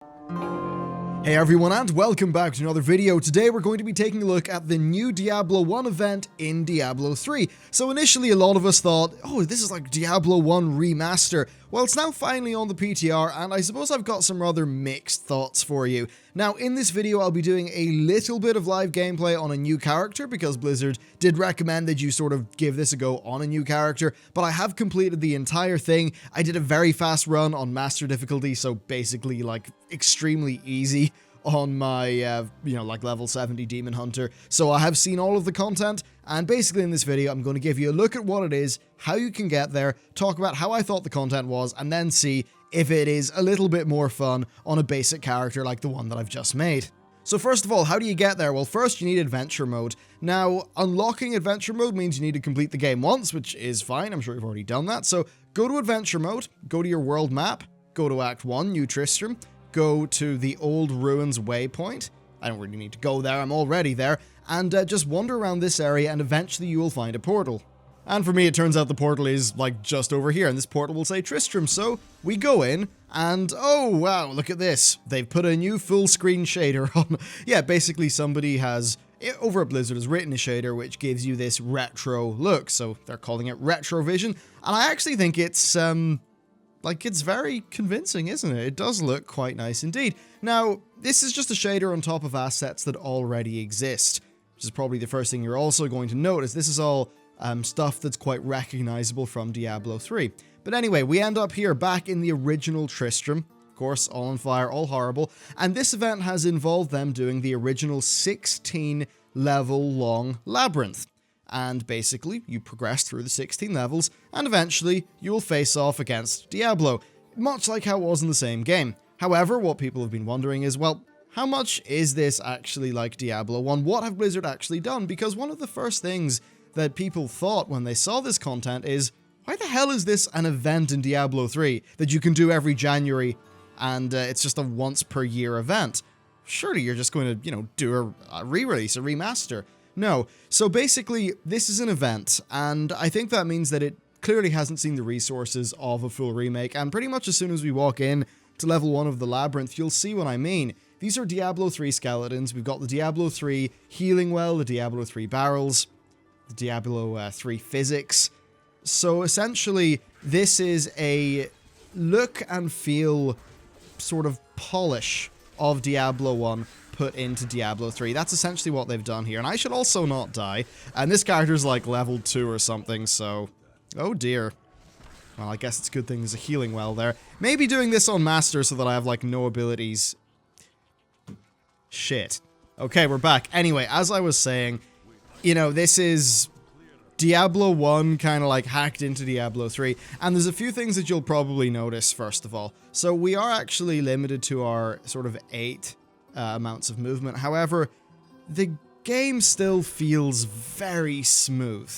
Hey everyone, and welcome back to another video. Today we're going to be taking a look at the new Diablo 1 event in Diablo 3. So initially a lot of us thought, oh, this is like Diablo 1 Remaster. Well, it's now finally on the PTR, and I suppose I've got some rather mixed thoughts for you. Now, in this video I'll be doing a little bit of live gameplay on a new character, because Blizzard did recommend that you sort of give this a go on a new character, but I have completed the entire thing. I did a very fast run on Master difficulty, so basically like extremely easy on my, like level 70 Demon Hunter. So I have seen all of the content, and basically in this video I'm going to give you a look at what it is, how you can get there, talk about how I thought the content was, and then see if it is a little bit more fun on a basic character like the one that I've just made. So first of all, how do you get there? Well, first you need Adventure Mode. Now, unlocking Adventure Mode means you need to complete the game once, which is fine, I'm sure you've already done that. So go to Adventure Mode, go to your world map, go to Act 1, New Tristram, go to the Old Ruins Waypoint. I don't really need to go there, I'm already there, and just wander around this area and eventually you will find a portal. And for me, it turns out the portal is like just over here, and this portal will say Tristram, so we go in, and oh wow, look at this. They've put a new full screen shader on. Yeah, basically somebody has, over at Blizzard, has written a shader which gives you this retro look, so they're calling it Retrovision, and I actually think it's, it's very convincing, isn't it? It does look quite nice indeed. Now, this is just a shader on top of assets that already exist, which is probably the first thing you're also going to notice. This is all stuff that's quite recognizable from Diablo 3. But anyway, we end up here back in the original Tristram. Of course, all on fire, all horrible. And this event has involved them doing the original 16 level long labyrinth. And basically, you progress through the 16 levels, and eventually, you will face off against Diablo, much like how it was in the same game. However, what people have been wondering is, well, how much is this actually like Diablo 1? What have Blizzard actually done? Because one of the first things that people thought when they saw this content is, why the hell is this an event in Diablo 3 that you can do every January, and it's just a once per year event? Surely you're just going to, do a re-release, a remaster. No. So basically, this is an event, and I think that means that it clearly hasn't seen the resources of a full remake, and pretty much as soon as we walk in to level 1 of the Labyrinth, you'll see what I mean. These are Diablo 3 skeletons. We've got the Diablo 3 healing well, the Diablo 3 barrels, the Diablo 3 physics. So essentially, this is a look and feel sort of polish of Diablo 1 put into Diablo 3. That's essentially what they've done here. And I should also not die. And this character's like level 2 or something, so... oh dear. Well, I guess it's a good thing there's a healing well there. Maybe doing this on Master so that I have like no abilities. Shit. Okay, we're back. Anyway, as I was saying, this is Diablo 1 kind of like hacked into Diablo 3, and there's a few things that you'll probably notice first of all. So we are actually limited to our sort of 8 amounts of movement. However, the game still feels very smooth,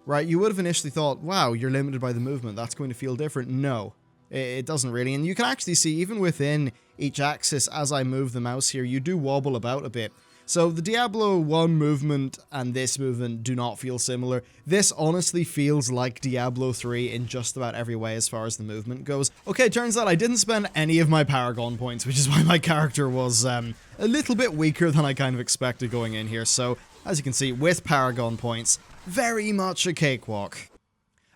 right? You would have initially thought, wow, you're limited by the movement, that's going to feel different. No, it doesn't really, and you can actually see even within each axis as I move the mouse here, you do wobble about a bit. So the Diablo 1 movement and this movement do not feel similar. This honestly feels like Diablo 3 in just about every way as far as the movement goes. Okay, turns out I didn't spend any of my Paragon points, which is why my character was a little bit weaker than I kind of expected going in here. So, as you can see, with Paragon points, very much a cakewalk.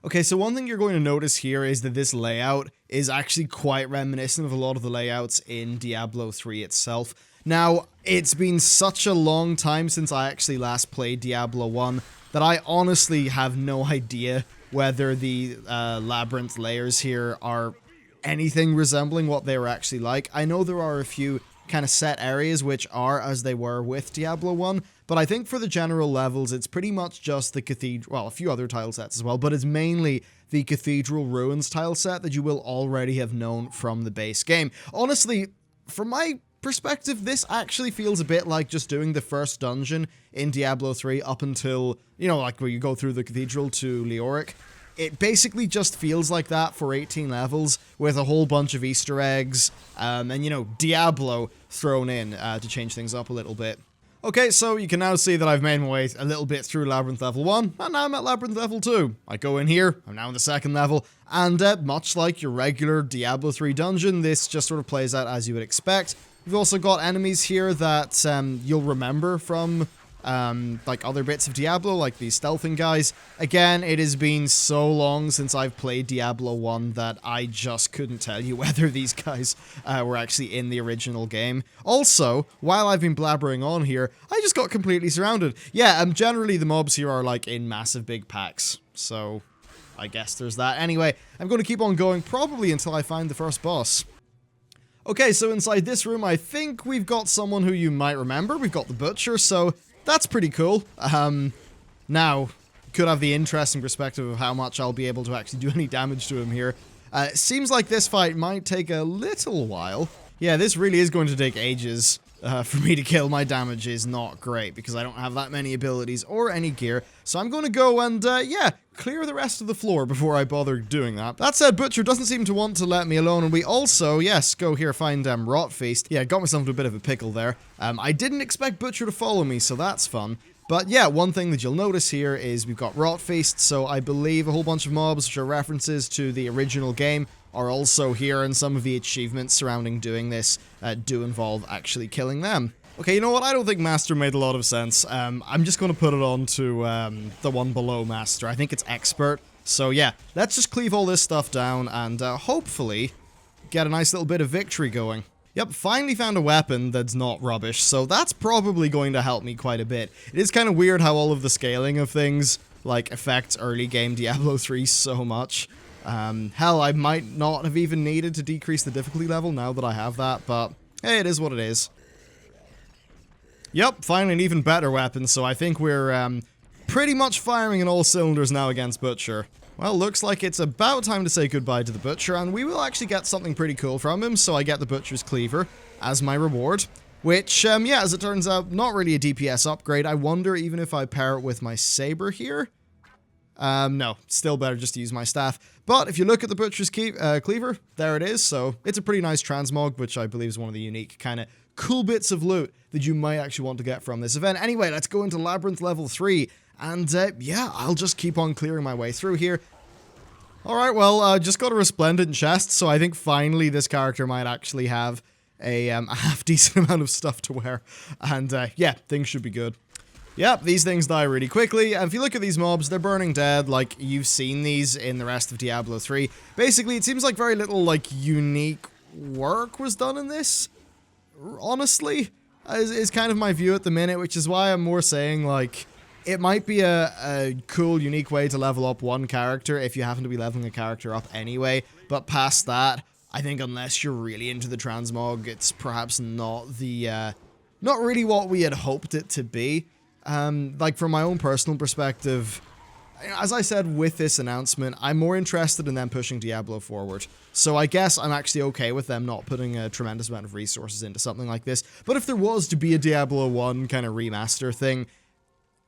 Okay, so one thing you're going to notice here is that this layout is actually quite reminiscent of a lot of the layouts in Diablo 3 itself. Now, it's been such a long time since I actually last played Diablo 1 that I honestly have no idea whether the labyrinth layers here are anything resembling what they were actually like. I know there are a few kind of set areas which are as they were with Diablo 1, but I think for the general levels it's pretty much just the cathedral, well, a few other tile sets as well, but it's mainly the Cathedral Ruins tile set that you will already have known from the base game. Honestly, from my perspective, this actually feels a bit like just doing the first dungeon in Diablo 3 up until, like where you go through the cathedral to Leoric. It basically just feels like that for 18 levels with a whole bunch of Easter eggs and, Diablo thrown in to change things up a little bit. Okay, so you can now see that I've made my way a little bit through Labyrinth level 1, and now I'm at Labyrinth level 2. I go in here, I'm now in the second level, and much like your regular Diablo 3 dungeon, this just sort of plays out as you would expect. We've also got enemies here that you'll remember from like other bits of Diablo, like these stealthing guys. Again, it has been so long since I've played Diablo 1 that I just couldn't tell you whether these guys were actually in the original game. Also, while I've been blabbering on here, I just got completely surrounded. Yeah, generally the mobs here are like in massive big packs, so I guess there's that. Anyway, I'm going to keep on going probably until I find the first boss. Okay, so inside this room, I think we've got someone who you might remember. We've got the Butcher, so that's pretty cool. Now, could have the interesting perspective of how much I'll be able to actually do any damage to him here. It seems like this fight might take a little while. Yeah, this really is going to take ages for me to kill. My damage is not great because I don't have that many abilities or any gear. So I'm going to go and, yeah, clear the rest of the floor before I bother doing that. That said, Butcher doesn't seem to want to let me alone, and we also, yes, go here, find Rot Feast. Yeah, got myself into a bit of a pickle there. I didn't expect Butcher to follow me, so that's fun. But yeah, one thing that you'll notice here is we've got Rot Feast, so I believe a whole bunch of mobs, which are references to the original game, are also here, and some of the achievements surrounding doing this do involve actually killing them. Okay, you know what? I don't think Master made a lot of sense. I'm just going to put it on to the one below Master. I think it's Expert. So yeah, let's just cleave all this stuff down and hopefully get a nice little bit of victory going. Yep, finally found a weapon that's not rubbish, so that's probably going to help me quite a bit. It is kind of weird how all of the scaling of things, like, affects early game Diablo 3 so much. Hell, I might not have even needed to decrease the difficulty level now that I have that, but hey, it is what it is. Yep, finally an even better weapon, so I think we're pretty much firing on all cylinders now against Butcher. Well, looks like it's about time to say goodbye to the Butcher, and we will actually get something pretty cool from him, so I get the Butcher's Cleaver as my reward. Which, yeah, as it turns out, not really a DPS upgrade. I wonder even if I pair it with my Saber here. No, still better just to use my staff. But if you look at the Butcher's Cleaver, there it is, so it's a pretty nice transmog, which I believe is one of the unique kind of cool bits of loot that you might actually want to get from this event. Anyway, let's go into Labyrinth level 3. And, yeah, I'll just keep on clearing my way through here. Alright, well, just got a Resplendent chest, so I think finally this character might actually have a half-decent amount of stuff to wear. And, yeah, things should be good. Yep, these things die really quickly, and if you look at these mobs, they're burning dead, like, you've seen these in the rest of Diablo 3. Basically, it seems like very little, like, unique work was done in this, honestly, is kind of my view at the minute, which is why I'm more saying, like, it might be a cool, unique way to level up one character if you happen to be leveling a character up anyway, but past that, I think unless you're really into the transmog, it's perhaps not the, not really what we had hoped it to be. Like, from my own personal perspective, as I said with this announcement, I'm more interested in them pushing Diablo forward. So I guess I'm actually okay with them not putting a tremendous amount of resources into something like this. But if there was to be a Diablo 1 kind of remaster thing,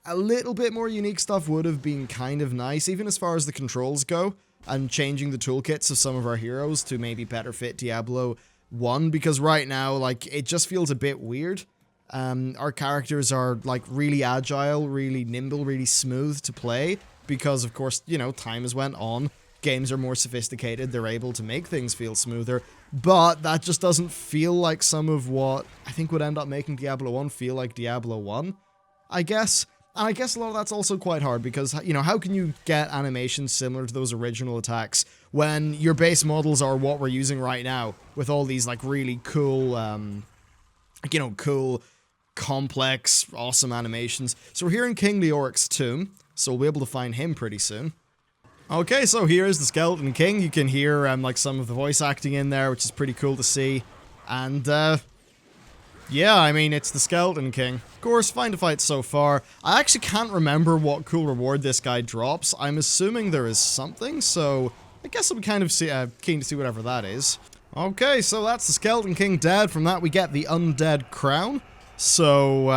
a little bit more unique stuff would have been kind of nice, even as far as the controls go, and changing the toolkits of some of our heroes to maybe better fit Diablo 1, because right now, like, it just feels a bit weird. Our characters are, like, really agile, really nimble, really smooth to play, because, of course, you know, time has went on, games are more sophisticated, they're able to make things feel smoother, but that just doesn't feel like some of what I think would end up making Diablo 1 feel like Diablo 1, I guess. And I guess a lot of that's also quite hard, because, you know, how can you get animations similar to those original attacks when your base models are what we're using right now, with all these, like, really cool, you know, cool, complex, awesome animations. So we're here in King Leoric's tomb, so we'll be able to find him pretty soon. Okay, so here's the Skeleton King. You can hear, like, some of the voice acting in there, which is pretty cool to see. And, yeah, I mean, it's the Skeleton King. Of course, fine to fight so far. I actually can't remember what cool reward this guy drops. I'm assuming there is something, so I guess I'm kind of keen to see whatever that is. Okay, so that's the Skeleton King dead. From that, we get the Undead Crown. So,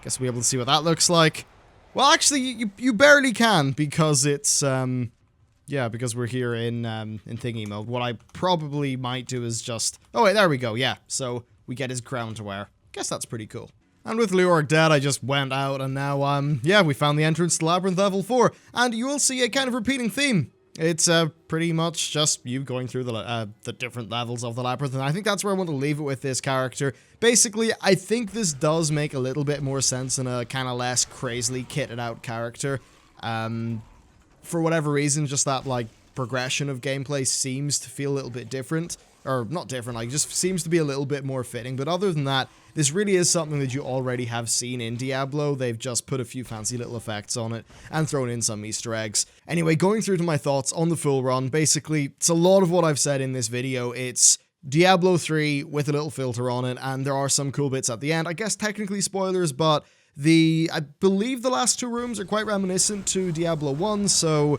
guess we'll be able to see what that looks like. Well, actually, you barely can, because it's, yeah, because we're here in thingy mode. What I probably might do is just... Oh, wait, there we go, yeah. So, we get his crown to wear. Guess that's pretty cool. And with Leoric dead, I just went out, and now, yeah, we found the entrance to Labyrinth level 4, and you will see a kind of repeating theme. It's, pretty much just you going through the different levels of the Labyrinth, and I think that's where I want to leave it with this character. Basically, I think this does make a little bit more sense in a kind of less crazily kitted out character. For whatever reason, just that, like, progression of gameplay seems to feel a little bit different. Or, not different, like, just seems to be a little bit more fitting. But other than that, this really is something that you already have seen in Diablo. They've just put a few fancy little effects on it and thrown in some Easter eggs. Anyway, going through to my thoughts on the full run, basically, it's a lot of what I've said in this video. It's Diablo 3 with a little filter on it, and there are some cool bits at the end. I guess technically spoilers, but I believe the last 2 rooms are quite reminiscent to Diablo 1, so,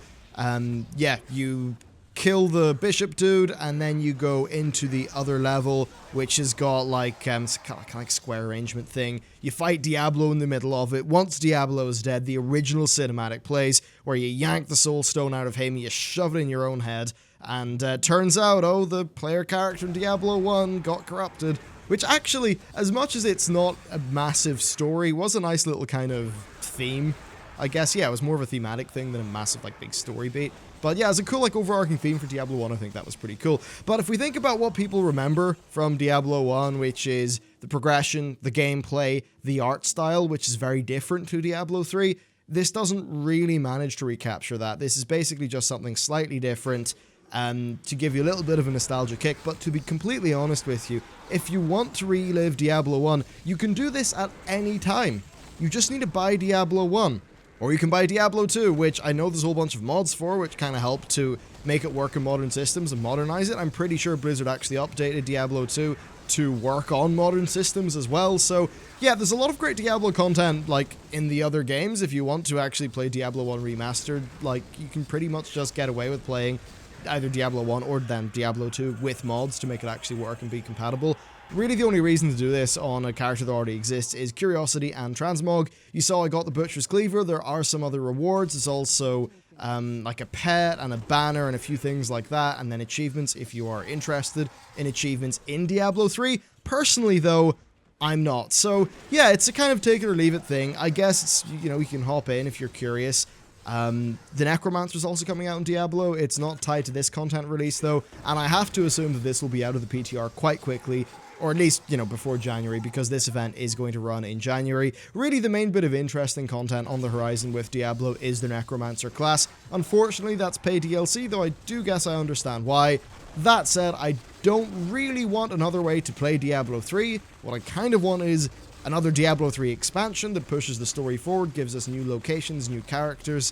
yeah, you kill the bishop dude, and then you go into the other level, which has got like it's kind of like square arrangement thing. You fight Diablo in the middle of it. Once Diablo is dead, the original cinematic plays, where you yank the soul stone out of him, you shove it in your own head, and turns out, oh, the player character in Diablo 1 got corrupted. Which actually, as much as it's not a massive story, was a nice little kind of theme. I guess, yeah, it was more of a thematic thing than a massive, like, big story beat. But yeah, it's a cool, like, overarching theme for Diablo 1. I think that was pretty cool. But if we think about what people remember from Diablo 1, which is the progression, the gameplay, the art style, which is very different to Diablo 3, this doesn't really manage to recapture that. This is basically just something slightly different, to give you a little bit of a nostalgia kick. But to be completely honest with you, if you want to relive Diablo 1, you can do this at any time. You just need to buy Diablo 1. Or you can buy Diablo 2, which I know there's a whole bunch of mods for, which kind of help to make it work in modern systems and modernize it. I'm pretty sure Blizzard actually updated Diablo 2 to work on modern systems as well. So yeah, there's a lot of great Diablo content, like, in the other games. If you want to actually play Diablo 1 Remastered, like, you can pretty much just get away with playing either Diablo 1 or then Diablo 2 with mods to make it actually work and be compatible. Really, the only reason to do this on a character that already exists is curiosity and transmog. You saw I got the Butcher's Cleaver. There are some other rewards. There's also like a pet and a banner and a few things like that, and then achievements if you are interested in achievements in Diablo 3. Personally, though, I'm not. So yeah, it's a kind of take it or leave it thing. I guess it's, you know, you can hop in if you're curious. The Necromancer is also coming out in Diablo. It's not tied to this content release, though, and I have to assume that this will be out of the PTR quite quickly. Or at least, you know, before January, because this event is going to run in January. Really, the main bit of interesting content on the horizon with Diablo is the Necromancer class. Unfortunately, that's paid DLC, though I do guess I understand why. That said, I don't really want another way to play Diablo 3. What I kind of want is another Diablo 3 expansion that pushes the story forward, gives us new locations, new characters,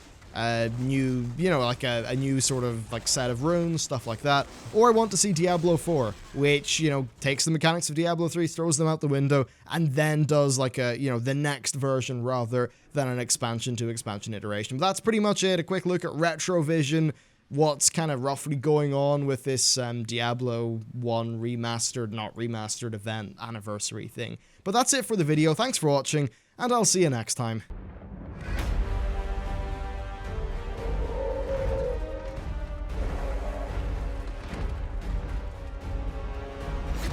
new, you know, like a new sort of like set of runes, stuff like that. Or I want to see Diablo 4, which, you know, takes the mechanics of Diablo 3, throws them out the window, and then does like a, you know, the next version rather than an expansion to expansion iteration. But that's pretty much it. A quick look at Retrovision, what's kind of roughly going on with this Diablo 1 remastered, not remastered event anniversary thing. But that's it for the video. Thanks for watching, and I'll see you next time.